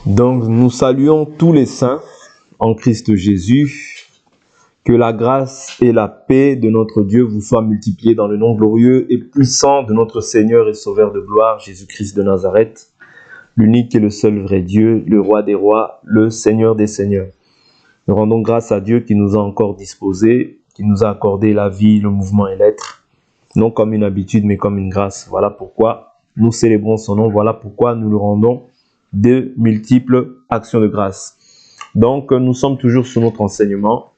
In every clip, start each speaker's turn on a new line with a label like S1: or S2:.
S1: Donc, nous saluons tous les saints en Christ Jésus. Que la grâce et la paix de notre Dieu vous soient multipliées dans le nom glorieux et puissant de notre Seigneur et Sauveur de gloire, Jésus-Christ de Nazareth, l'unique et le seul vrai Dieu, le roi des rois, le Seigneur des seigneurs. Nous rendons grâce à Dieu qui nous a encore disposés, qui nous a accordé la vie, le mouvement et l'être, non comme une habitude, mais comme une grâce. Voilà pourquoi nous célébrons son nom, voilà pourquoi nous le rendons de multiples actions de grâce. Donc, nous sommes toujours sur notre enseignement,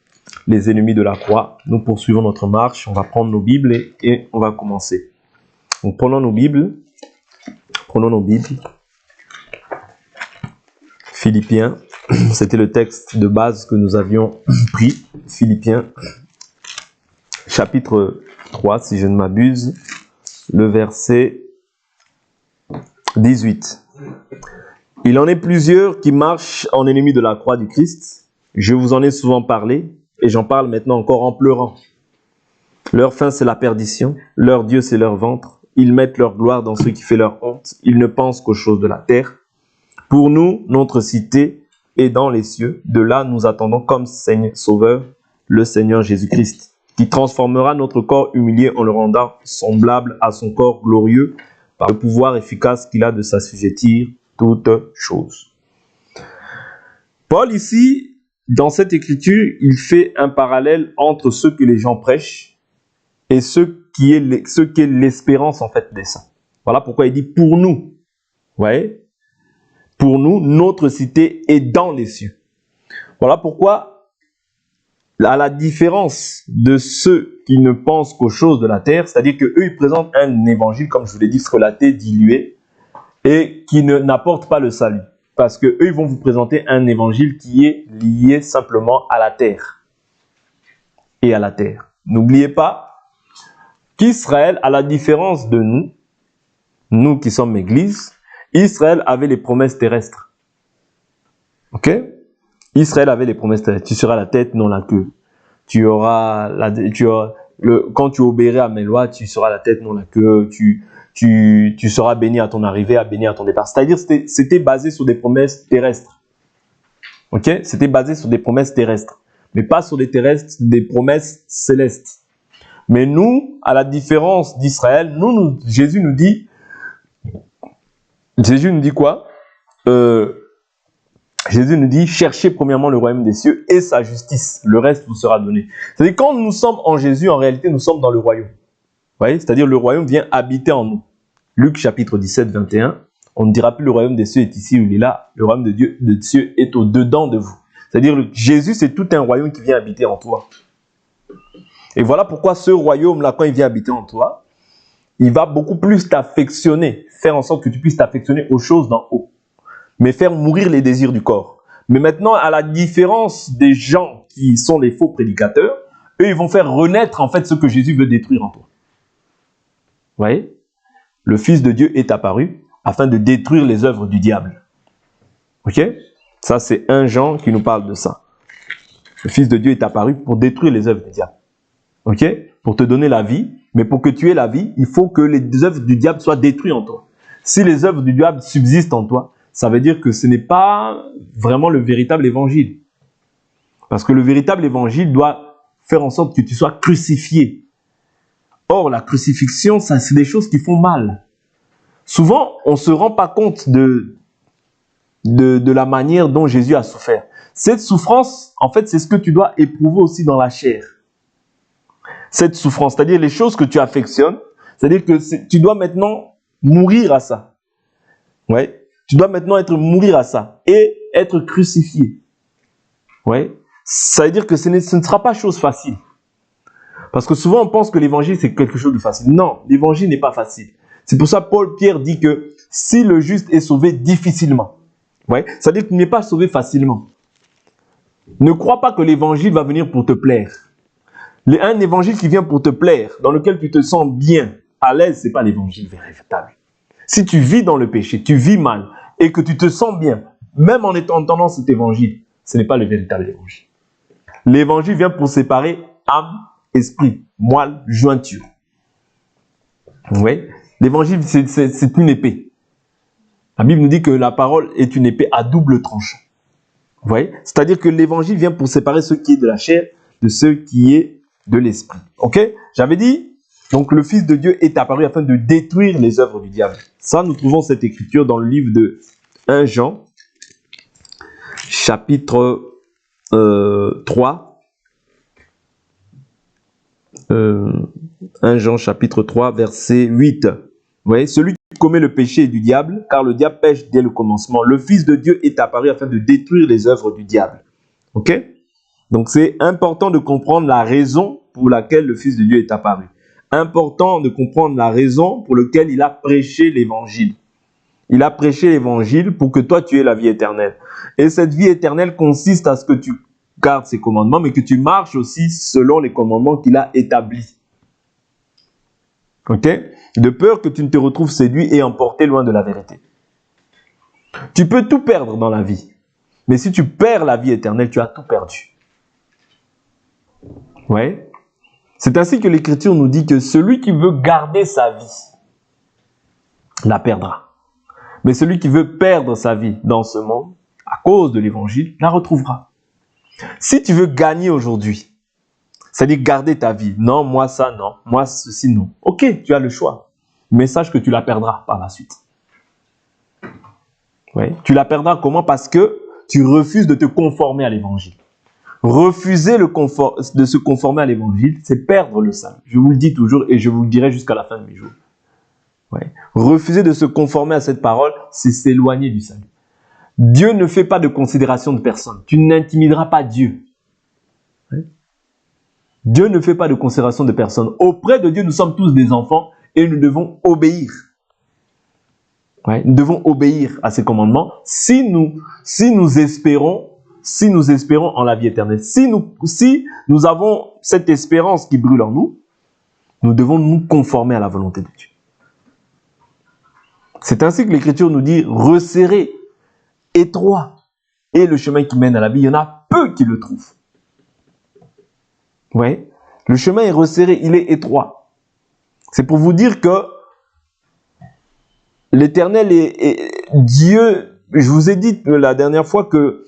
S1: les ennemis de la croix. Nous poursuivons notre marche, on va prendre nos Bibles et on va commencer. Donc, prenons nos Bibles. Philippiens, c'était le texte de base que nous avions pris. Philippiens, chapitre 3, si je ne m'abuse, le verset 18. Il en est plusieurs qui marchent en ennemis de la croix du Christ. Je vous en ai souvent parlé et j'en parle maintenant encore en pleurant. Leur fin, c'est la perdition. Leur Dieu, c'est leur ventre. Ils mettent leur gloire dans ce qui fait leur honte. Ils ne pensent qu'aux choses de la terre. Pour nous, notre cité est dans les cieux. De là, nous attendons comme Seigneur Sauveur le Seigneur Jésus-Christ, qui transformera notre corps humilié en le rendant semblable à son corps glorieux par le pouvoir efficace qu'il a de s'assujettir toutes choses. Paul, ici, dans cette écriture, il fait un parallèle entre ce que les gens prêchent et ce qu'est l'espérance en fait des saints. Voilà pourquoi il dit pour nous. Vous voyez? Pour nous, notre cité est dans les cieux. Voilà pourquoi, à la différence de ceux qui ne pensent qu'aux choses de la terre, c'est-à-dire qu'eux, ils présentent un évangile, comme je vous l'ai dit, frelaté, dilué, et qui n'apporte pas le salut. Parce qu'eux, ils vont vous présenter un évangile qui est lié simplement à la terre. Et à la terre. N'oubliez pas qu'Israël, à la différence de nous, nous qui sommes Église, Israël avait les promesses terrestres. Ok? Israël avait les promesses terrestres. Tu seras la tête, non la queue. Quand tu obéiras à mes lois, tu seras la tête, non la queue. Tu seras béni à ton arrivée, béni à ton départ. C'est-à-dire, c'était basé sur des promesses terrestres. Ok? C'était basé sur des promesses terrestres. Mais pas sur des promesses célestes. Mais nous, à la différence d'Israël, Jésus nous dit quoi? Jésus nous dit, cherchez premièrement le royaume des cieux et sa justice. Le reste vous sera donné. C'est-à-dire, quand nous sommes en Jésus, en réalité, nous sommes dans le royaume. Vous voyez? C'est-à-dire, le royaume vient habiter en nous. Luc chapitre 17, 21. On ne dira plus le royaume des cieux est ici ou il est là. Le royaume de Dieu est au-dedans de vous. C'est-à-dire, Jésus, c'est tout un royaume qui vient habiter en toi. Et voilà pourquoi ce royaume-là, quand il vient habiter en toi, il va beaucoup plus t'affectionner, faire en sorte que tu puisses t'affectionner aux choses d'en haut, mais faire mourir les désirs du corps. Mais maintenant, à la différence des gens qui sont les faux prédicateurs, eux, ils vont faire renaître en fait ce que Jésus veut détruire en toi. Vous voyez? Le Fils de Dieu est apparu afin de détruire les œuvres du diable. Ok? Ça, c'est 1 Jean qui nous parle de ça. Le Fils de Dieu est apparu pour détruire les œuvres du diable. Ok? Pour te donner la vie. Mais pour que tu aies la vie, il faut que les œuvres du diable soient détruites en toi. Si les œuvres du diable subsistent en toi, ça veut dire que ce n'est pas vraiment le véritable évangile. Parce que le véritable évangile doit faire en sorte que tu sois crucifié. Or, la crucifixion, ça, c'est des choses qui font mal. Souvent, on ne se rend pas compte de la manière dont Jésus a souffert. Cette souffrance, en fait, c'est ce que tu dois éprouver aussi dans la chair. Cette souffrance, c'est-à-dire les choses que tu affectionnes, c'est-à-dire que tu dois maintenant mourir à ça. Ouais. Tu dois maintenant mourir à ça et être crucifié. Ouais. Ça veut dire que ce ne sera pas chose facile. Parce que souvent on pense que l'évangile c'est quelque chose de facile. Non, l'évangile n'est pas facile. C'est pour ça que Pierre dit que si le juste est sauvé difficilement, ouais, ça veut dire qu'il n'est pas sauvé facilement. Ne crois pas que l'évangile va venir pour te plaire. Un évangile qui vient pour te plaire, dans lequel tu te sens bien, à l'aise, ce n'est pas l'évangile véritable. Si tu vis dans le péché, tu vis mal, et que tu te sens bien, même en entendant cet évangile, ce n'est pas le véritable évangile. L'évangile vient pour séparer âme, esprit, moelle, jointure. Vous voyez? L'évangile, c'est une épée. La Bible nous dit que la parole est une épée à double tranchant. Vous voyez? C'est-à-dire que l'évangile vient pour séparer ce qui est de la chair de ce qui est de l'esprit. Ok? J'avais dit, donc le Fils de Dieu est apparu afin de détruire les œuvres du diable. Ça, nous trouvons cette écriture dans le livre de 1 Jean, chapitre 3. 1 Jean, chapitre 3, verset 8. Vous voyez, celui qui commet le péché est du diable, car le diable pêche dès le commencement. Le Fils de Dieu est apparu afin de détruire les œuvres du diable. Ok? Donc c'est important de comprendre la raison pour laquelle le Fils de Dieu est apparu. Important de comprendre la raison pour laquelle il a prêché l'évangile. Il a prêché l'évangile pour que toi tu aies la vie éternelle. Et cette vie éternelle consiste à ce que tu gardes ses commandements, mais que tu marches aussi selon les commandements qu'il a établis. Ok? De peur que tu ne te retrouves séduit et emporté loin de la vérité. Tu peux tout perdre dans la vie. Mais si tu perds la vie éternelle, tu as tout perdu. Ouais. C'est ainsi que l'Écriture nous dit que celui qui veut garder sa vie la perdra. Mais celui qui veut perdre sa vie dans ce monde, à cause de l'évangile, la retrouvera. Si tu veux gagner aujourd'hui, c'est-à-dire garder ta vie, non, moi ça, non, moi ceci, non. Ok, tu as le choix. Mais sache que tu la perdras par la suite. Ouais. Tu la perdras comment? Parce que tu refuses de te conformer à l'évangile. Refuser de se conformer à l'évangile, c'est perdre le salut. Je vous le dis toujours et je vous le dirai jusqu'à la fin de mes jours. Ouais. Refuser de se conformer à cette parole, c'est s'éloigner du salut. Dieu ne fait pas de considération de personne. Tu n'intimideras pas Dieu. Ouais. Dieu ne fait pas de considération de personne. Auprès de Dieu, nous sommes tous des enfants et nous devons obéir. Ouais. Nous devons obéir à ses commandements si nous espérons en la vie éternelle. Si nous avons cette espérance qui brûle en nous, nous devons nous conformer à la volonté de Dieu. C'est ainsi que l'Écriture nous dit resserré, étroit, et le chemin qui mène à la vie, il y en a peu qui le trouvent. Ouais. Le chemin est resserré, il est étroit. C'est pour vous dire que l'Éternel est Dieu. Je vous ai dit la dernière fois que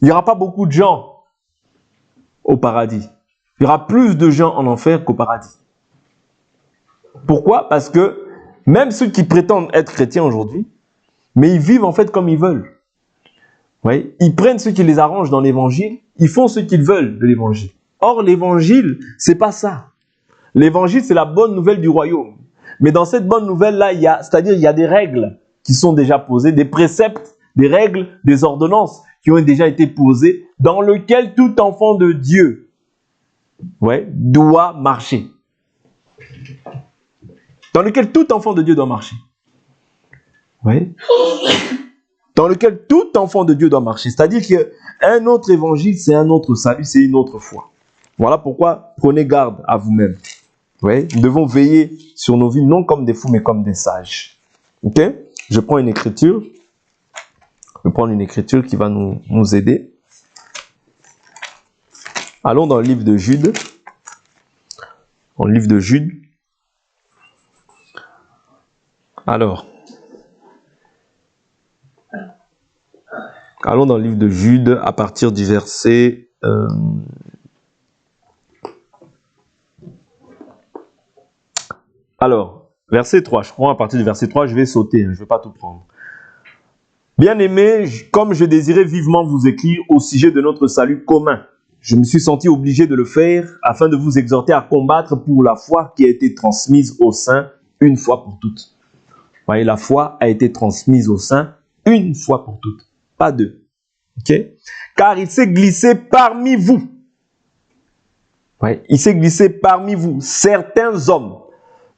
S1: il n'y aura pas beaucoup de gens au paradis. Il y aura plus de gens en enfer qu'au paradis. Pourquoi? Parce que même ceux qui prétendent être chrétiens aujourd'hui, mais ils vivent en fait comme ils veulent. Ouais. Ils prennent ce qui les arrange dans l'évangile, ils font ce qu'ils veulent de l'évangile. Or, l'évangile, c'est pas ça. L'évangile, c'est la bonne nouvelle du royaume. Mais dans cette bonne nouvelle-là, il y a des règles qui sont déjà posées, des préceptes, des règles, des ordonnances qui ont déjà été posées, dans lesquelles tout enfant de Dieu doit marcher. Dans lequel tout enfant de Dieu doit marcher. Oui. Dans lequel tout enfant de Dieu doit marcher. C'est-à-dire qu'un autre évangile, c'est un autre salut, c'est une autre foi. Voilà pourquoi prenez garde à vous-même. Oui. Nous devons veiller sur nos vies, non comme des fous, mais comme des sages. Ok? Je prends une écriture. Je vais prendre une écriture qui va nous aider. Allons dans le livre de Jude. Dans le livre de Jude. Alors, allons dans le livre de Jude à partir du verset... Alors, verset 3, je prends à partir du verset 3, je vais sauter, je ne vais pas tout prendre. Bien-aimés, comme je désirais vivement vous écrire au sujet de notre salut commun, je me suis senti obligé de le faire afin de vous exhorter à combattre pour la foi qui a été transmise aux saints une fois pour toutes. Vous voyez, la foi a été transmise aux saints une fois pour toutes, pas deux. Okay? Car il s'est glissé parmi vous. Il s'est glissé parmi vous certains hommes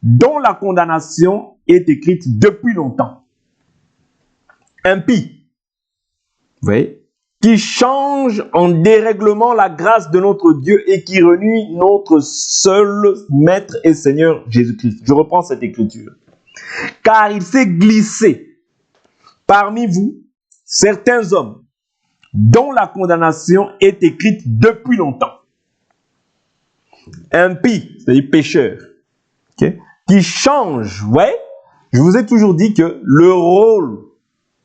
S1: dont la condamnation est écrite depuis longtemps. Impies. Vous voyez? Qui change en dérèglement la grâce de notre Dieu et qui renie notre seul Maître et Seigneur Jésus-Christ. Je reprends cette écriture. Car il s'est glissé parmi vous certains hommes dont la condamnation est écrite depuis longtemps. Impies, c'est-à-dire pécheurs, okay? Qui changent, Je vous ai toujours dit que le rôle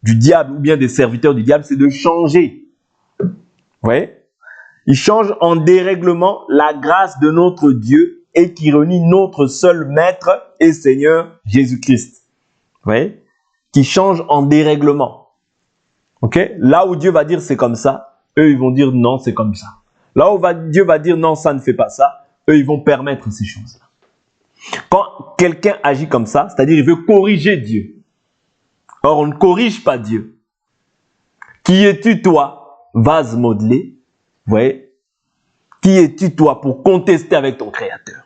S1: du diable ou bien des serviteurs du diable, c'est de changer. Vous voyez? Il change en dérèglement la grâce de notre Dieu et qui renie notre seul Maître et Seigneur Jésus-Christ. Vous voyez? Qui change en dérèglement. Ok? Là où Dieu va dire c'est comme ça, eux ils vont dire non, c'est comme ça. Là où Dieu va dire non, ça ne fait pas ça, eux ils vont permettre ces choses-là. Quand quelqu'un agit comme ça, c'est-à-dire il veut corriger Dieu. Or, on ne corrige pas Dieu. Qui es-tu toi, vase modelé? Vous voyez? Qui es-tu toi pour contester avec ton Créateur?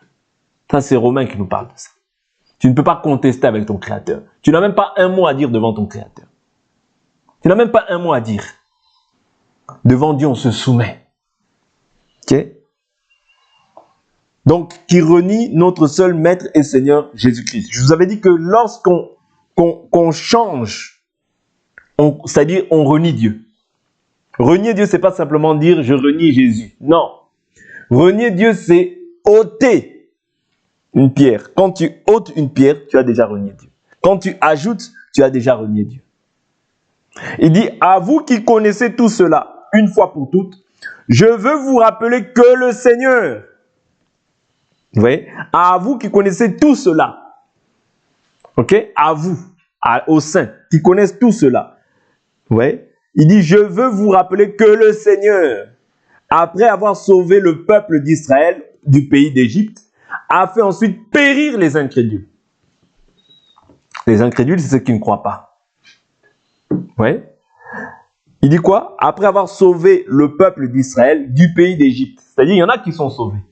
S1: Ça, c'est Romain qui nous parle de ça. Tu ne peux pas contester avec ton Créateur. Tu n'as même pas un mot à dire devant ton Créateur. Tu n'as même pas un mot à dire. Devant Dieu, on se soumet. Ok? Donc, qui renie notre seul Maître et Seigneur Jésus-Christ. Je vous avais dit que lorsqu'on change, c'est-à-dire on renie Dieu. Renier Dieu, c'est pas simplement dire je renie Jésus. Non. Renier Dieu, c'est ôter une pierre. Quand tu ôtes une pierre, tu as déjà renié Dieu. Quand tu ajoutes, tu as déjà renié Dieu. Il dit, à vous qui connaissez tout cela, une fois pour toutes, je veux vous rappeler que le Seigneur, vous voyez, à vous qui connaissez tout cela, ok, à vous, aux saints qui connaissent tout cela, vous voyez, il dit, je veux vous rappeler que le Seigneur, après avoir sauvé le peuple d'Israël du pays d'Égypte, a fait ensuite périr les incrédules. Les incrédules, c'est ceux qui ne croient pas. Vous voyez? Il dit quoi? Après avoir sauvé le peuple d'Israël du pays d'Égypte. C'est-à-dire, il y en a qui sont sauvés.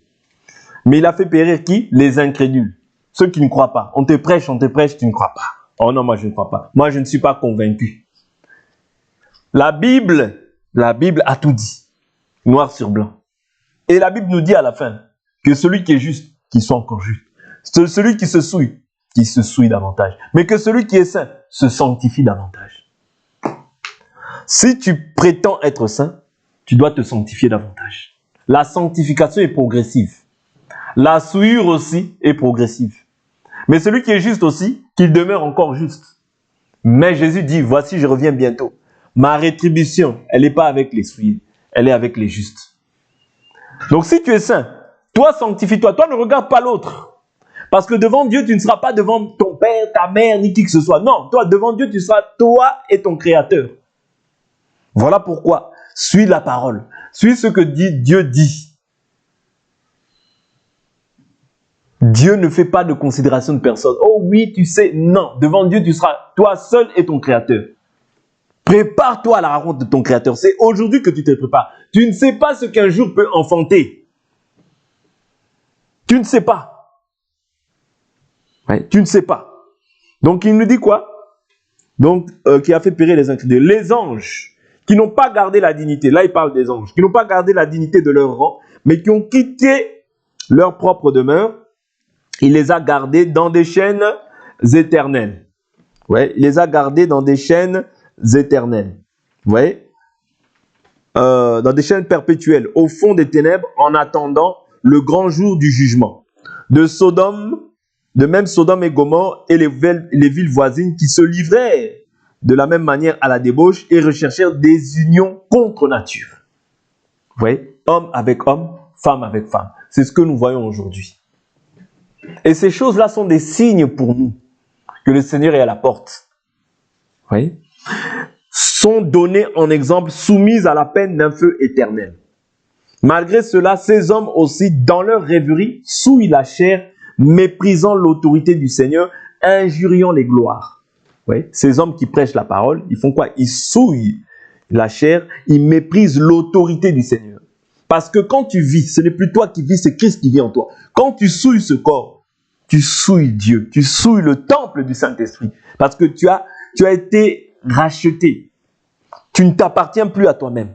S1: Mais il a fait périr qui? Les incrédules. Ceux qui ne croient pas. On te prêche, tu ne crois pas. Oh non, moi je ne crois pas. Moi je ne suis pas convaincu. La Bible a tout dit. Noir sur blanc. Et la Bible nous dit à la fin que celui qui est juste, qu'il soit encore juste. Celui qui se souille davantage. Mais que celui qui est saint se sanctifie davantage. Si tu prétends être saint, tu dois te sanctifier davantage. La sanctification est progressive. La souillure aussi est progressive. Mais celui qui est juste aussi, qu'il demeure encore juste. Mais Jésus dit, voici je reviens bientôt. Ma rétribution, elle n'est pas avec les souillés, elle est avec les justes. Donc si tu es saint, toi sanctifie-toi, toi ne regarde pas l'autre. Parce que devant Dieu, tu ne seras pas devant ton père, ta mère, ni qui que ce soit. Non, toi devant Dieu, tu seras toi et ton Créateur. Voilà pourquoi, suis la parole, suis ce que Dieu dit. Dieu ne fait pas de considération de personne. Oh oui, tu sais, non. Devant Dieu, tu seras toi seul et ton Créateur. Prépare-toi à la rencontre de ton Créateur. C'est aujourd'hui que tu te prépares. Tu ne sais pas ce qu'un jour peut enfanter. Tu ne sais pas. Ouais, tu ne sais pas. Donc, il nous dit quoi? Donc, qui a fait périr les incrédules. Les anges qui n'ont pas gardé la dignité. Là, il parle des anges. Qui n'ont pas gardé la dignité de leur rang, mais qui ont quitté leur propre demeure. Il les a gardés dans des chaînes éternelles. Ouais, il les a gardés dans des chaînes éternelles. Vous voyez? Dans des chaînes perpétuelles, au fond des ténèbres, en attendant le grand jour du jugement. De même Sodome et Gomorrhe et les villes voisines qui se livraient de la même manière à la débauche et recherchèrent des unions contre nature. Vous voyez? Homme avec homme, femme avec femme. C'est ce que nous voyons aujourd'hui. Et ces choses-là sont des signes pour nous que le Seigneur est à la porte. Vous voyez? Sont donnés en exemple, soumis à la peine d'un feu éternel. Malgré cela, ces hommes aussi, dans leur rêverie, souillent la chair, méprisant l'autorité du Seigneur, injuriant les gloires. Vous voyez? Ces hommes qui prêchent la parole, ils font quoi? Ils souillent la chair, ils méprisent l'autorité du Seigneur. Parce que quand tu vis, ce n'est plus toi qui vis, c'est Christ qui vit en toi. Quand tu souilles ce corps, tu souilles Dieu, tu souilles le temple du Saint-Esprit. Parce que tu as été racheté. Tu ne t'appartiens plus à toi-même.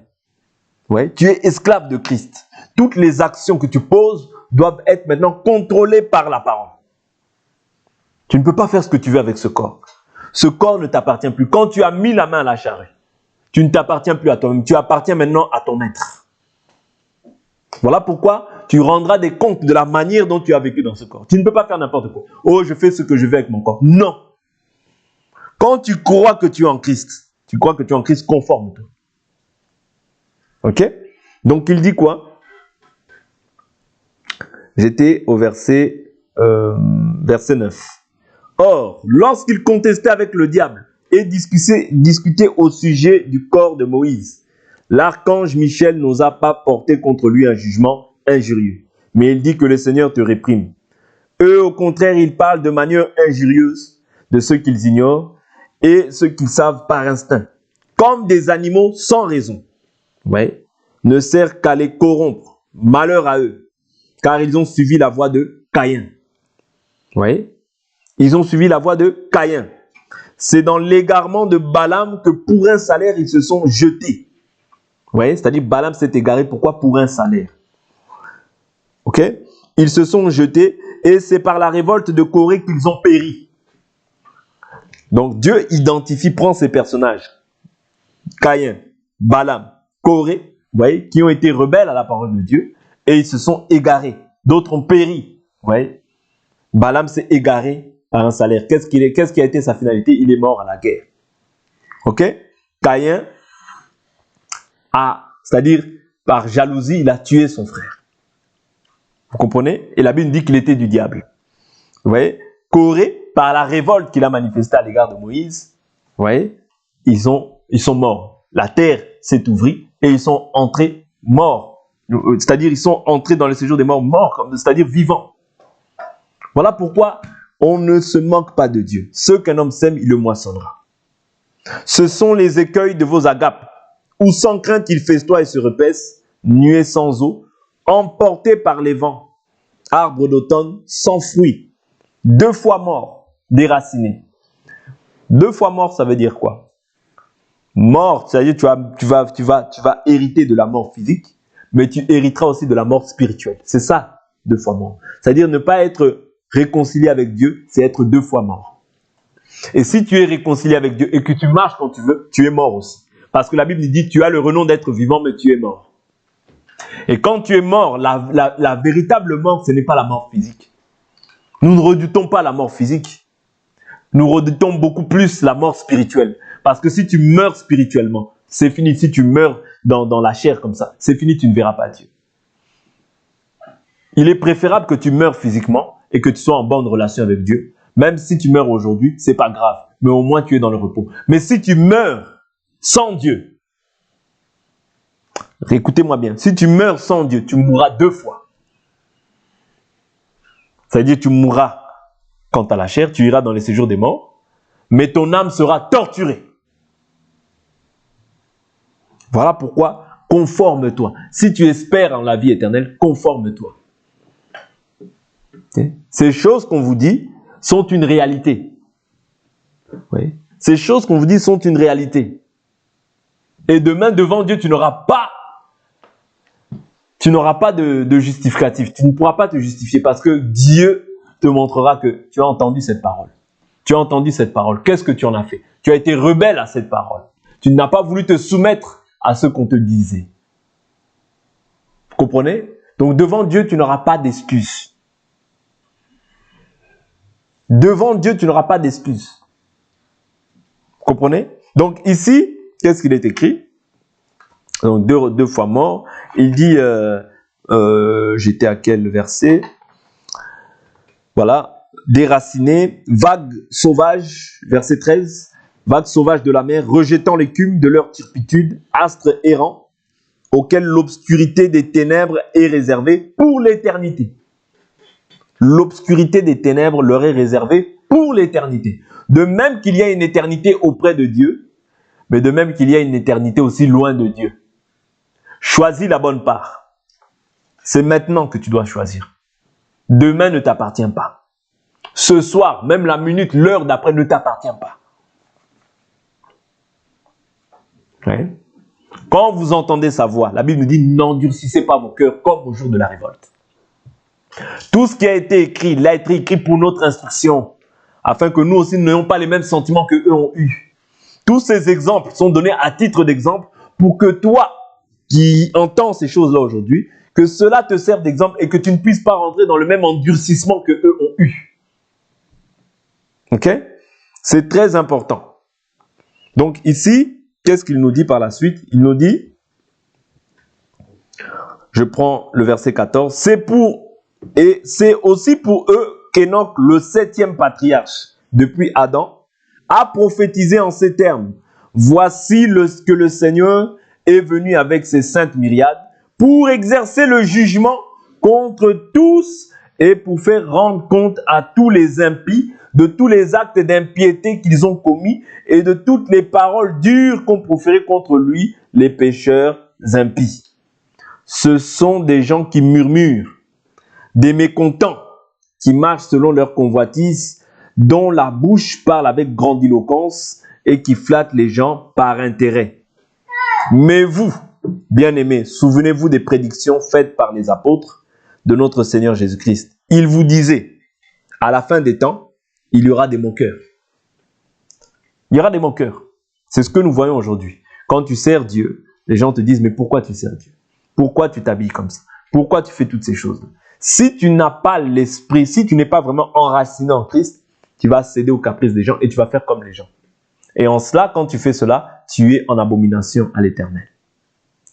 S1: Ouais, tu es esclave de Christ. Toutes les actions que tu poses doivent être maintenant contrôlées par la parole. Tu ne peux pas faire ce que tu veux avec ce corps. Ce corps ne t'appartient plus. Quand tu as mis la main à la charrue, tu ne t'appartiens plus à toi-même. Tu appartiens maintenant à ton maître. Voilà pourquoi tu rendras des comptes de la manière dont tu as vécu dans ce corps. Tu ne peux pas faire n'importe quoi. Oh, je fais ce que je veux avec mon corps. Non. Quand tu crois que tu es en Christ, tu crois que tu es en Christ, conforme-toi. Ok? Donc il dit quoi? J'étais au verset 9. Or, lorsqu'il contestait avec le diable et discutait au sujet du corps de Moïse, l'archange Michel n'osa pas porter contre lui un jugement injurieux. Mais il dit que le Seigneur te réprime. Eux, au contraire, ils parlent de manière injurieuse de ceux qu'ils ignorent et ceux qu'ils savent par instinct, comme des animaux sans raison. Ouais. Ne sert qu'à les corrompre. Malheur à eux, car ils ont suivi la voie de Caïn. Ouais. Ils ont suivi la voie de Caïn. C'est dans l'égarement de Balaam que pour un salaire, ils se sont jetés. Ouais. C'est-à-dire Balaam s'est égaré. Pourquoi? Pour un salaire. Ok? Ils se sont jetés et c'est par la révolte de Corée qu'ils ont péri. Donc Dieu identifie, prend ces personnages. Caïn, Balaam, Corée, vous voyez, qui ont été rebelles à la parole de Dieu et ils se sont égarés. D'autres ont péri. Vous voyez? Balaam s'est égaré par un salaire. Qu'est-ce qui a été sa finalité? Il est mort à la guerre. Ok? Caïn c'est-à-dire par jalousie, il a tué son frère. Vous comprenez? Et la Bible dit qu'il était du diable. Vous voyez? Corée, par la révolte qu'il a manifestée à l'égard de Moïse, vous voyez? Ils sont morts. La terre s'est ouvrie et ils sont entrés morts. C'est-à-dire ils sont entrés dans le séjour des morts, c'est-à-dire vivants. Voilà pourquoi on ne se moque pas de Dieu. Ce qu'un homme sème, il le moissonnera. Ce sont les écueils de vos agapes, où sans crainte ils festoient et se repaissent, nuées sans eau, emportés par les vents, arbres d'automne sans fruits, 2 fois morts, déracinés. 2 fois mort, ça veut dire quoi? Mort, c'est-à-dire tu vas hériter de la mort physique, mais tu hériteras aussi de la mort spirituelle. C'est ça, 2 fois mort. C'est-à-dire ne pas être réconcilié avec Dieu, c'est être 2 fois mort. Et si tu es réconcilié avec Dieu et que tu marches quand tu veux, tu es mort aussi. Parce que la Bible dit, tu as le renom d'être vivant, mais tu es mort. Et quand tu es mort, la véritable mort, ce n'est pas la mort physique. Nous ne redoutons pas la mort physique. Nous redoutons beaucoup plus la mort spirituelle. Parce que si tu meurs spirituellement, c'est fini. Si tu meurs dans la chair comme ça, c'est fini, tu ne verras pas Dieu. Il est préférable que tu meurs physiquement et que tu sois en bonne relation avec Dieu. Même si tu meurs aujourd'hui, c'est pas grave. Mais au moins tu es dans le repos. Mais si tu meurs sans Dieu, écoutez-moi bien, si tu meurs sans Dieu, tu mourras 2 fois. C'est-à-dire tu mourras quant à la chair, tu iras dans les séjours des morts, mais ton âme sera torturée. Voilà pourquoi, conforme-toi. Si tu espères en la vie éternelle, conforme-toi. Ces choses qu'on vous dit sont une réalité. Oui. Ces choses qu'on vous dit sont une réalité. Et demain, devant Dieu, tu n'auras pas de justificatif. Tu ne pourras pas te justifier parce que Dieu te montrera que tu as entendu cette parole. Tu as entendu cette parole. Qu'est-ce que tu en as fait? Tu as été rebelle à cette parole. Tu n'as pas voulu te soumettre à ce qu'on te disait. Vous comprenez? Donc devant Dieu, tu n'auras pas d'excuses. Devant Dieu, tu n'auras pas d'excuses. Vous comprenez? Donc ici, qu'est-ce qu'il est écrit? Donc deux fois mort. Il dit, j'étais à quel verset? Voilà. Déracinés, vagues sauvages, verset 13. Vagues sauvages de la mer, rejetant l'écume de leur turpitude, astres errants, auxquels l'obscurité des ténèbres est réservée pour l'éternité. L'obscurité des ténèbres leur est réservée pour l'éternité. De même qu'il y a une éternité auprès de Dieu, mais de même qu'il y a une éternité aussi loin de Dieu. Choisis la bonne part. C'est maintenant que tu dois choisir. Demain ne t'appartient pas. Ce soir, même la minute, l'heure d'après ne t'appartient pas. Okay. Quand vous entendez sa voix, la Bible nous dit, n'endurcissez pas vos cœurs comme au jour de la révolte. Tout ce qui a été écrit, il a été écrit pour notre instruction, afin que nous aussi n'ayons pas les mêmes sentiments qu'eux ont eus. Tous ces exemples sont donnés à titre d'exemple pour que toi, qui entends ces choses-là aujourd'hui, que cela te serve d'exemple et que tu ne puisses pas rentrer dans le même endurcissement qu'eux ont eu. Ok? C'est très important. Donc ici, qu'est-ce qu'il nous dit par la suite? Il nous dit, je prends le verset 14, c'est aussi pour eux qu'Enoch, le 7e patriarche, depuis Adam, a prophétisé en ces termes. Voici que le Seigneur est venu avec ses saintes myriades pour exercer le jugement contre tous et pour faire rendre compte à tous les impies de tous les actes d'impiété qu'ils ont commis et de toutes les paroles dures qu'ont proférées contre lui les pécheurs impies. Ce sont des gens qui murmurent, des mécontents, qui marchent selon leur convoitise, dont la bouche parle avec grandiloquence et qui flattent les gens par intérêt. Mais vous, bien-aimés, souvenez-vous des prédictions faites par les apôtres de notre Seigneur Jésus-Christ. Il vous disait, à la fin des temps, il y aura des moqueurs. Il y aura des moqueurs. C'est ce que nous voyons aujourd'hui. Quand tu sers Dieu, les gens te disent, mais pourquoi tu sers Dieu? Pourquoi tu t'habilles comme ça? Pourquoi tu fais toutes ces choses? Si tu n'as pas l'esprit, si tu n'es pas vraiment enraciné en Christ, tu vas céder aux caprices des gens et tu vas faire comme les gens. Et en cela, quand tu fais cela, tu es en abomination à l'Éternel.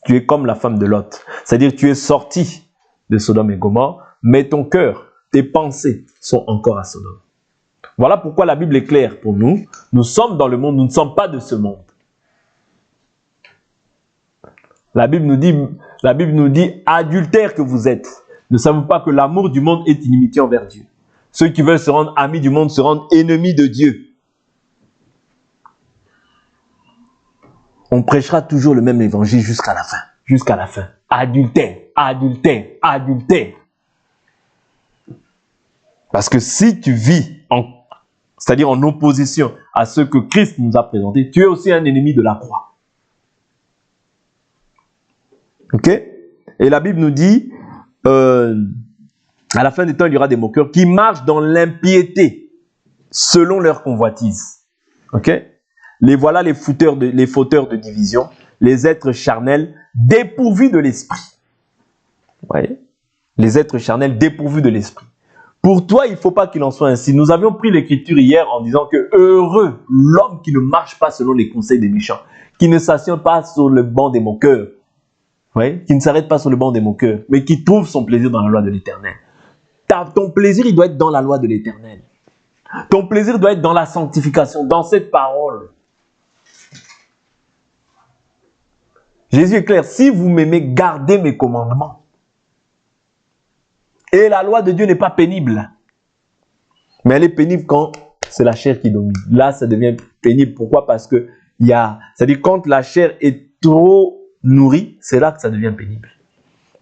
S1: Tu es comme la femme de Lot. C'est-à-dire tu es sorti de Sodome et Gomorrhe, mais ton cœur, tes pensées sont encore à Sodome. Voilà pourquoi la Bible est claire pour nous. Nous sommes dans le monde, nous ne sommes pas de ce monde. La Bible nous dit, adultère que vous êtes. Ne savez-vous pas que l'amour du monde est inimitié envers Dieu? Ceux qui veulent se rendre amis du monde se rendent ennemis de Dieu. On prêchera toujours le même évangile jusqu'à la fin. Jusqu'à la fin. Adultère, adultère, adultère. Parce que si tu vis c'est-à-dire en opposition à ce que Christ nous a présenté, tu es aussi un ennemi de la croix. Ok? Et la Bible nous dit, à la fin des temps, il y aura des moqueurs qui marchent dans l'impiété, selon leur convoitise. Ok? Les voilà les fauteurs de division, les êtres charnels dépourvus de l'esprit. Vous voyez? Les êtres charnels dépourvus de l'esprit. Pour toi, il ne faut pas qu'il en soit ainsi. Nous avions pris l'écriture hier en disant que heureux l'homme qui ne marche pas selon les conseils des méchants, qui ne s'assied pas sur le banc des moqueurs, oui, qui ne s'arrête pas sur le banc des moqueurs, mais qui trouve son plaisir dans la loi de l'Éternel. Ton plaisir, il doit être dans la loi de l'Éternel. Ton plaisir doit être dans la sanctification, dans cette parole. Jésus est clair, si vous m'aimez, gardez mes commandements. Et la loi de Dieu n'est pas pénible. Mais elle est pénible quand c'est la chair qui domine. Là, ça devient pénible. Pourquoi? Parce que c'est-à-dire quand la chair est trop nourrie, c'est là que ça devient pénible.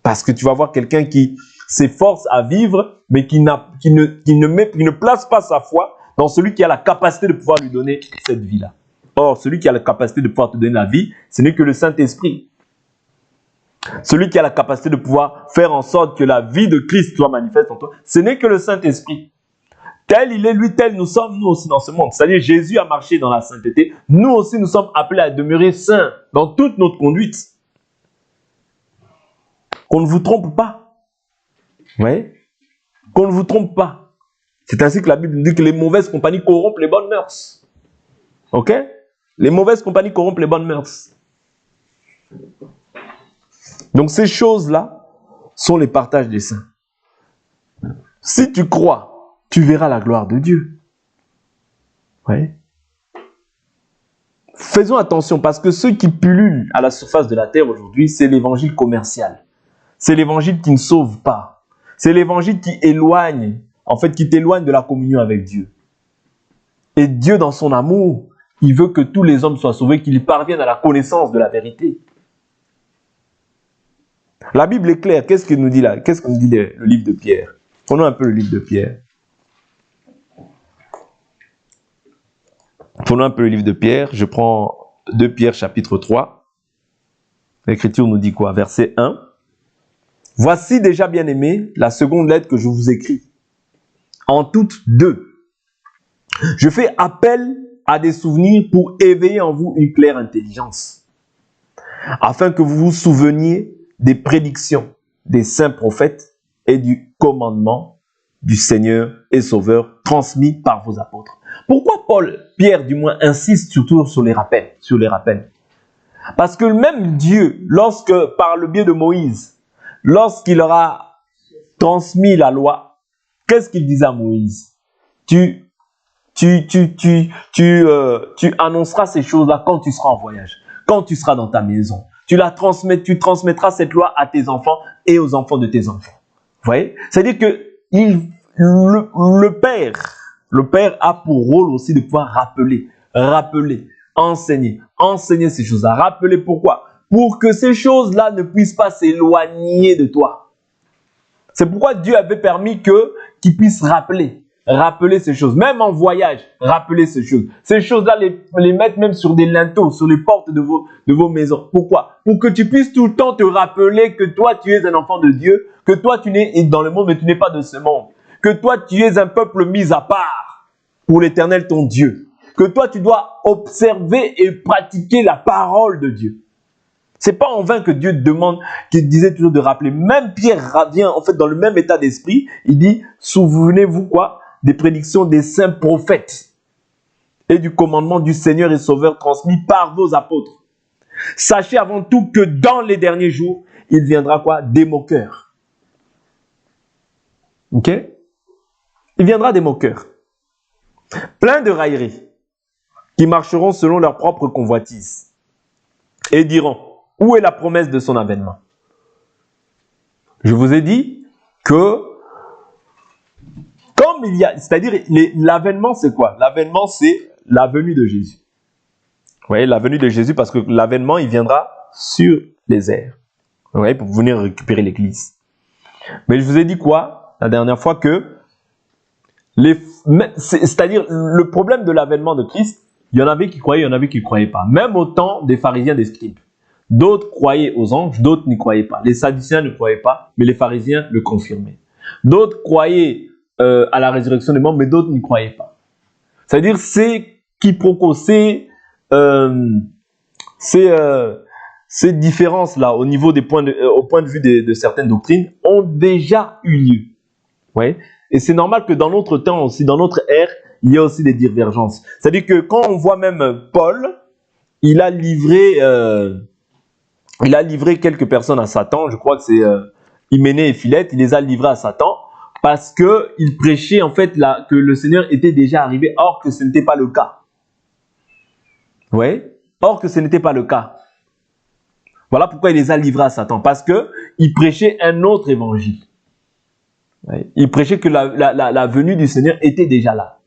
S1: Parce que tu vas voir quelqu'un qui s'efforce à vivre, mais qui ne place pas sa foi dans celui qui a la capacité de pouvoir lui donner cette vie-là. Or, celui qui a la capacité de pouvoir te donner la vie, ce n'est que le Saint-Esprit. Celui qui a la capacité de pouvoir faire en sorte que la vie de Christ soit manifeste en toi, ce n'est que le Saint-Esprit. Tel il est, lui, tel nous sommes, nous aussi dans ce monde. C'est-à-dire Jésus a marché dans la sainteté. Nous aussi, nous sommes appelés à demeurer saints dans toute notre conduite. Qu'on ne vous trompe pas. Oui. Qu'on ne vous trompe pas. C'est ainsi que la Bible dit que les mauvaises compagnies corrompent les bonnes mœurs. Ok? Les mauvaises compagnies corrompent les bonnes mœurs. Donc ces choses-là sont les partages des saints. Si tu crois, tu verras la gloire de Dieu. Oui. Faisons attention parce que ceux qui pullulent à la surface de la terre aujourd'hui, c'est l'évangile commercial. C'est l'évangile qui ne sauve pas. C'est l'évangile qui éloigne, en fait, qui t'éloigne de la communion avec Dieu. Et Dieu, dans son amour, il veut que tous les hommes soient sauvés, qu'ils parviennent à la connaissance de la vérité. La Bible est claire. Qu'est-ce qu'il nous dit là? Qu'est-ce qu'on dit le livre de Pierre? Prenons un peu le livre de Pierre. Prenons un peu le livre de Pierre. Je prends 2 Pierre chapitre 3. L'Écriture nous dit quoi? Verset 1. Voici déjà, bien-aimés, la seconde lettre que je vous écris. En toutes deux. Je fais appel à des souvenirs pour éveiller en vous une claire intelligence, afin que vous vous souveniez des prédictions des saints prophètes et du commandement du Seigneur et Sauveur transmis par vos apôtres. Pourquoi Pierre du moins insiste surtout sur les rappels, Parce que même Dieu, lorsque par le biais de Moïse, lorsqu'il leur a transmis la loi, qu'est-ce qu'il disait à Moïse? Tu annonceras ces choses-là quand tu seras en voyage, quand tu seras dans ta maison. Tu transmettras cette loi à tes enfants et aux enfants de tes enfants. Vous voyez? C'est-à-dire que le Père a pour rôle aussi de pouvoir rappeler, enseigner ces choses-là. Rappeler pourquoi? Pour que ces choses-là ne puissent pas s'éloigner de toi. C'est pourquoi Dieu avait permis qu'ils puissent rappeler ces choses. Même en voyage, rappeler ces choses. Ces choses-là, les mettre même sur des linteaux, sur les portes de vos maisons. Pourquoi? Pour que tu puisses tout le temps te rappeler que toi, tu es un enfant de Dieu, que toi, tu n'es dans le monde, mais tu n'es pas de ce monde. Que toi, tu es un peuple mis à part pour l'Éternel, ton Dieu. Que toi, tu dois observer et pratiquer la parole de Dieu. C'est pas en vain que Dieu demande, qu'il disait toujours de rappeler. Même Pierre revient en fait dans le même état d'esprit. Il dit, souvenez-vous quoi? Des prédictions des saints prophètes et du commandement du Seigneur et Sauveur transmis par vos apôtres. Sachez avant tout que dans les derniers jours, il viendra quoi? Des moqueurs. Ok? Il viendra des moqueurs. Pleins de railleries, qui marcheront selon leur propre convoitise et diront, où est la promesse de son avènement? Je vous ai dit que, comme il y a, c'est-à-dire, l'avènement c'est quoi? L'avènement c'est la venue de Jésus. Vous voyez, la venue de Jésus, parce que l'avènement, il viendra sur les airs. Vous voyez, pour venir récupérer l'église. Mais je vous ai dit quoi? La dernière fois que, c'est-à-dire, le problème de l'avènement de Christ, il y en avait qui croyaient, il y en avait qui ne croyaient pas. Même au temps des pharisiens, des scribes. D'autres croyaient aux anges, d'autres n'y croyaient pas. Les sadducéens ne croyaient pas, mais les pharisiens le confirmaient. D'autres croyaient à la résurrection des morts, mais d'autres n'y croyaient pas. C'est-à-dire, ces quiproquos, ces différences-là, au niveau au point de vue de certaines doctrines, ont déjà eu lieu. Ouais. Et c'est normal que dans notre temps aussi, dans notre ère, il y a aussi des divergences. C'est-à-dire que quand on voit même Paul, il a livré quelques personnes à Satan. Je crois que c'est Hyménée et Philette. Il les a livrés à Satan parce qu'ils prêchaient en fait que le Seigneur était déjà arrivé, or que ce n'était pas le cas. Oui, or que ce n'était pas le cas. Voilà pourquoi il les a livrés à Satan, parce qu'ils prêchaient un autre évangile. Oui. Ils prêchaient que la venue du Seigneur était déjà là.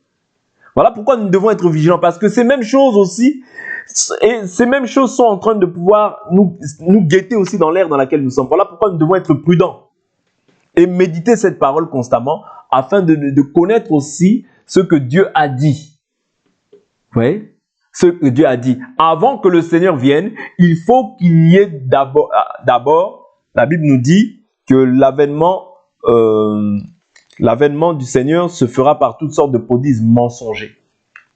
S1: Voilà pourquoi nous devons être vigilants, parce que ces mêmes choses aussi, et ces mêmes choses sont en train de pouvoir nous guetter aussi dans l'ère dans laquelle nous sommes. Voilà pourquoi nous devons être prudents et méditer cette parole constamment, afin de connaître aussi ce que Dieu a dit. Vous voyez? Ce que Dieu a dit. Avant que le Seigneur vienne, il faut qu'il y ait d'abord, la Bible nous dit que l'avènement du Seigneur se fera par toutes sortes de prodiges mensongers.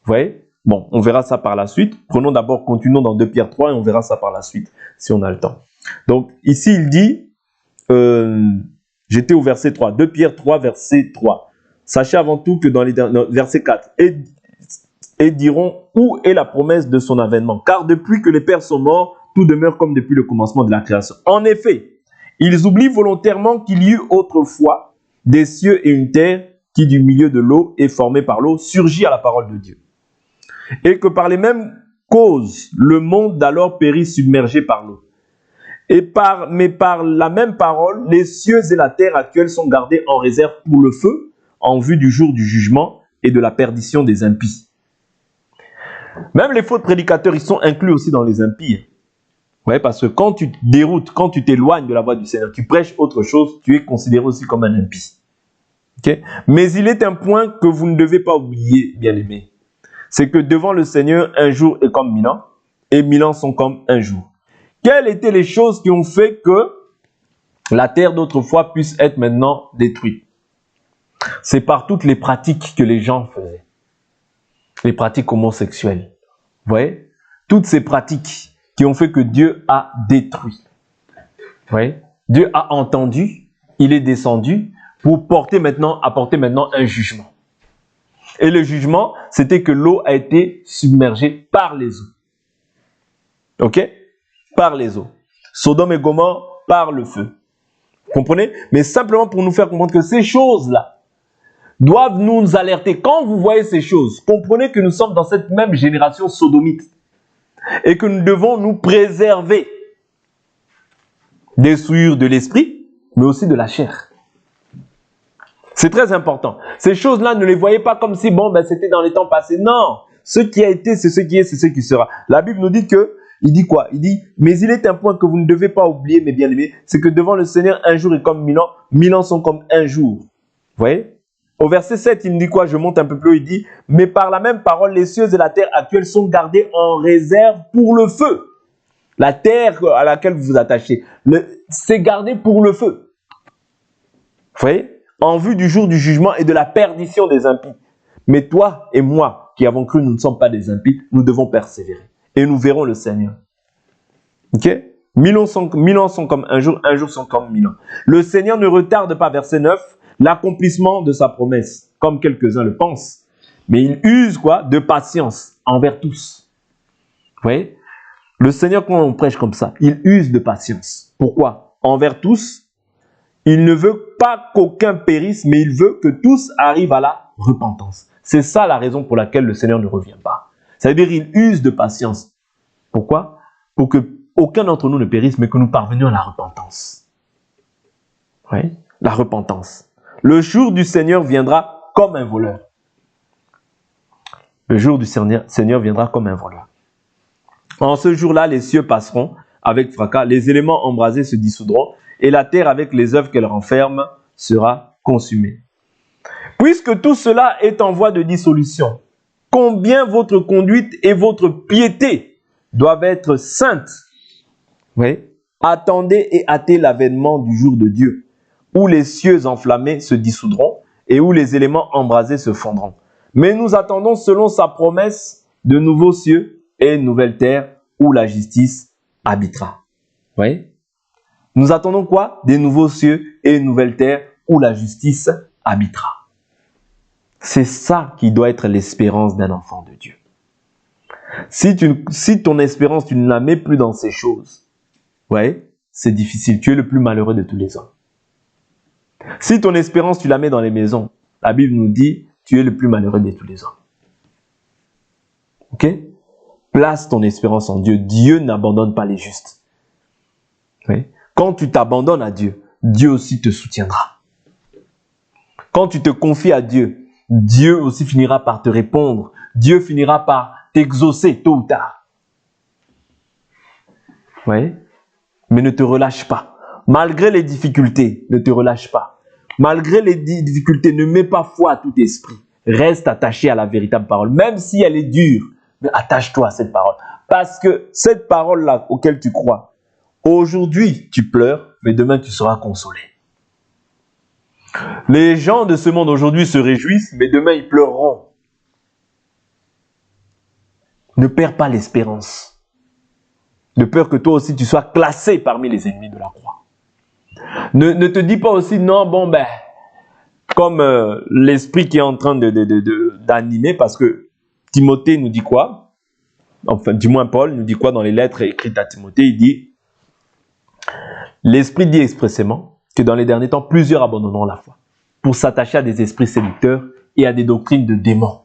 S1: Vous voyez? Bon, on verra ça par la suite. Continuons dans 2 Pierre 3 et on verra ça par la suite, si on a le temps. Donc, ici, il dit, j'étais au verset 3, 2 Pierre 3, verset 3. Sachez avant tout que dans verset 4, et diront, où est la promesse de son avènement? Car depuis que les pères sont morts, tout demeure comme depuis le commencement de la création. En effet, ils oublient volontairement qu'il y eut autrefois des cieux et une terre qui du milieu de l'eau et formée par l'eau surgit à la parole de Dieu. Et que par les mêmes causes, le monde d'alors périt submergé par l'eau. Mais par la même parole, les cieux et la terre actuelle sont gardés en réserve pour le feu, en vue du jour du jugement et de la perdition des impies. Même les faux prédicateurs, ils sont inclus aussi dans les impies. Ouais, parce que quand tu te déroutes, quand tu t'éloignes de la voie du Seigneur, tu prêches autre chose, tu es considéré aussi comme un impie. Okay? Mais il est un point que vous ne devez pas oublier, bien-aimés. C'est que devant le Seigneur, un jour est comme 1000 ans, et 1000 ans sont comme un jour. Quelles étaient les choses qui ont fait que la terre d'autrefois puisse être maintenant détruite? C'est par toutes les pratiques que les gens faisaient. Les pratiques homosexuelles. Vous voyez? Toutes ces pratiques qui ont fait que Dieu a détruit. Vous voyez? Dieu a entendu, il est descendu pour apporter maintenant un jugement. Et le jugement, c'était que l'eau a été submergée par les eaux. Ok? Par les eaux. Sodome et Gomorrhe par le feu. Vous comprenez? Mais simplement pour nous faire comprendre que ces choses-là doivent nous alerter. Quand vous voyez ces choses, comprenez que nous sommes dans cette même génération sodomite et que nous devons nous préserver des souillures de l'esprit, mais aussi de la chair. C'est très important. Ces choses-là, ne les voyez pas comme si, bon, ben, c'était dans les temps passés. Non, ce qui a été, c'est ce qui est, c'est ce qui sera. La Bible nous dit que, il dit quoi? Il dit, mais il est un point que vous ne devez pas oublier, mes bien-aimés, c'est que devant le Seigneur, un jour est comme 1000 ans sont comme un jour. Vous voyez? Au verset 7, il nous dit quoi? Je monte un peu plus haut, il dit, mais par la même parole, les cieux et la terre actuelle sont gardés en réserve pour le feu. La terre à laquelle vous vous attachez, c'est gardé pour le feu. Vous voyez? En vue du jour du jugement et de la perdition des impies. Mais toi et moi, qui avons cru, nous ne sommes pas des impies, nous devons persévérer. Et nous verrons le Seigneur. Ok? 1000 ans sont comme un jour sont comme 1000 ans. Le Seigneur ne retarde pas, verset 9, l'accomplissement de sa promesse, comme quelques-uns le pensent. Mais il use quoi? De patience envers tous. Vous voyez? Le Seigneur, quand on prêche comme ça, il use de patience. Pourquoi? Envers tous. Il ne veut pas qu'aucun périsse, mais il veut que tous arrivent à la repentance. C'est ça la raison pour laquelle le Seigneur ne revient pas. C'est-à-dire qu'il use de patience. Pourquoi? Pour que aucun d'entre nous ne périsse, mais que nous parvenions à la repentance. Oui, la repentance. Le jour du Seigneur viendra comme un voleur. Le jour du Seigneur viendra comme un voleur. En ce jour-là, les cieux passeront avec fracas, les éléments embrasés se dissoudront, et la terre avec les œuvres qu'elle renferme sera consumée. Puisque tout cela est en voie de dissolution, combien votre conduite et votre piété doivent être saintes. Oui. Attendez et hâtez l'avènement du jour de Dieu, où les cieux enflammés se dissoudront et où les éléments embrasés se fondront. Mais nous attendons selon sa promesse de nouveaux cieux et une nouvelle terre où la justice habitera. Oui. Nous attendons quoi? Des nouveaux cieux et une nouvelle terre où la justice habitera. C'est ça qui doit être l'espérance d'un enfant de Dieu. Si ton espérance, tu ne la mets plus dans ces choses, ouais, c'est difficile. Tu es le plus malheureux de tous les hommes. Si ton espérance, tu la mets dans les maisons, la Bible nous dit, tu es le plus malheureux de tous les hommes. Ok? Place ton espérance en Dieu. Dieu n'abandonne pas les justes. Oui. Quand tu t'abandonnes à Dieu, Dieu aussi te soutiendra. Quand tu te confies à Dieu, Dieu aussi finira par te répondre. Dieu finira par t'exaucer tôt ou tard. Oui. Mais ne te relâche pas. Malgré les difficultés, ne te relâche pas. Malgré les difficultés, ne mets pas foi à tout esprit. Reste attaché à la véritable parole. Même si elle est dure, mais attache-toi à cette parole. Parce que cette parole-là auquel tu crois, aujourd'hui, tu pleures, mais demain, tu seras consolé. Les gens de ce monde aujourd'hui se réjouissent, mais demain, ils pleureront. Ne perds pas l'espérance. De peur que toi aussi, tu sois classé parmi les ennemis de la croix. Ne te dis pas aussi, non, bon, ben, comme l'esprit qui est en train d'animer, parce que Timothée nous dit quoi? Enfin, du moins Paul nous dit quoi dans les lettres écrites à Timothée? Il dit, l'Esprit dit expressément que dans les derniers temps, plusieurs abandonneront la foi pour s'attacher à des esprits séducteurs et à des doctrines de démons.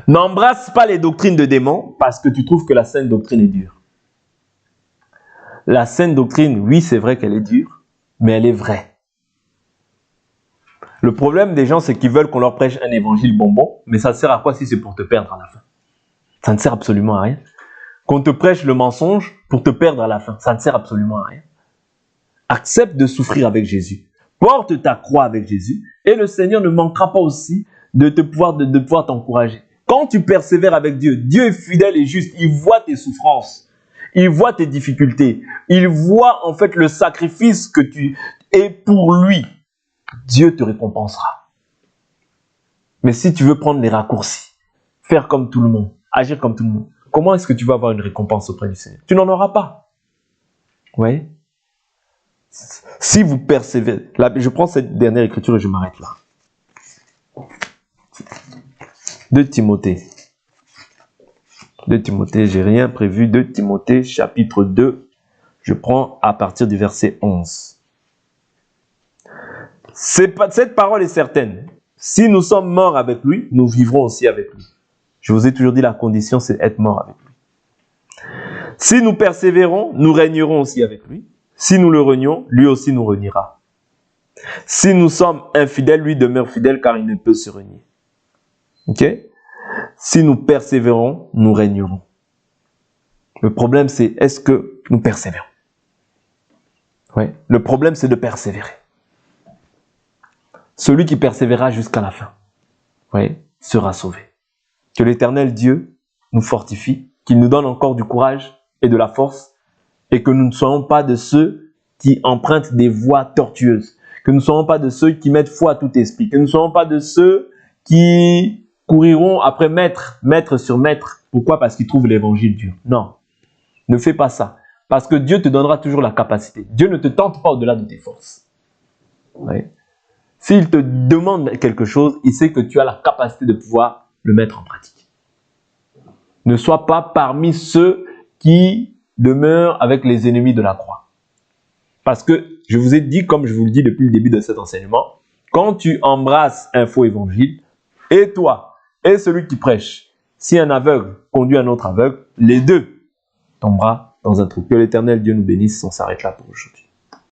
S1: N'embrasse pas les doctrines de démons parce que tu trouves que la saine doctrine est dure. La saine doctrine, oui, c'est vrai qu'elle est dure, mais elle est vraie. Le problème des gens, c'est qu'ils veulent qu'on leur prêche un évangile bonbon, mais ça sert à quoi si c'est pour te perdre à la fin? Ça ne sert absolument à rien. Qu'on te prêche le mensonge pour te perdre à la fin, ça ne sert absolument à rien. Accepte de souffrir avec Jésus. Porte ta croix avec Jésus et le Seigneur ne manquera pas aussi de pouvoir t'encourager. Quand tu persévères avec Dieu, Dieu est fidèle et juste. Il voit tes souffrances. Il voit tes difficultés. Il voit en fait le sacrifice que tu es pour lui. Dieu te récompensera. Mais si tu veux prendre les raccourcis, faire comme tout le monde, agir comme tout le monde, comment est-ce que tu vas avoir une récompense auprès du Seigneur? Tu n'en auras pas. Oui. Si vous persévérez, là, je prends cette dernière écriture et je m'arrête là. 2 Timothée. 2 Timothée, j'ai rien prévu. 2 Timothée, chapitre 2. Je prends à partir du verset 11. Cette parole est certaine. Si nous sommes morts avec lui, nous vivrons aussi avec lui. Je vous ai toujours dit, la condition, c'est être mort avec lui. Si nous persévérons, nous régnerons aussi avec lui. Si nous le renions, lui aussi nous reniera. Si nous sommes infidèles, lui demeure fidèle car il ne peut se renier. Ok? Si nous persévérons, nous régnerons. Le problème, c'est est-ce que nous persévérons? Ouais. Le problème, c'est de persévérer. Celui qui persévérera jusqu'à la fin, ouais, sera sauvé. Que l'Éternel Dieu nous fortifie, qu'il nous donne encore du courage et de la force, et que nous ne soyons pas de ceux qui empruntent des voies tortueuses, que nous ne soyons pas de ceux qui mettent foi à tout esprit, que nous ne soyons pas de ceux qui couriront après maître sur maître. Pourquoi? Parce qu'ils trouvent l'évangile dur. Non, ne fais pas ça, parce que Dieu te donnera toujours la capacité. Dieu ne te tente pas au-delà de tes forces. Ouais. S'il te demande quelque chose, il sait que tu as la capacité de pouvoir le mettre en pratique. Ne sois pas parmi ceux qui demeurent avec les ennemis de la croix. Parce que je vous ai dit, comme je vous le dis depuis le début de cet enseignement, quand tu embrasses un faux évangile, et toi, et celui qui prêche, si un aveugle conduit un autre aveugle, les deux tombera dans un trou. Que l'Éternel Dieu nous bénisse. On s'arrête là pour aujourd'hui.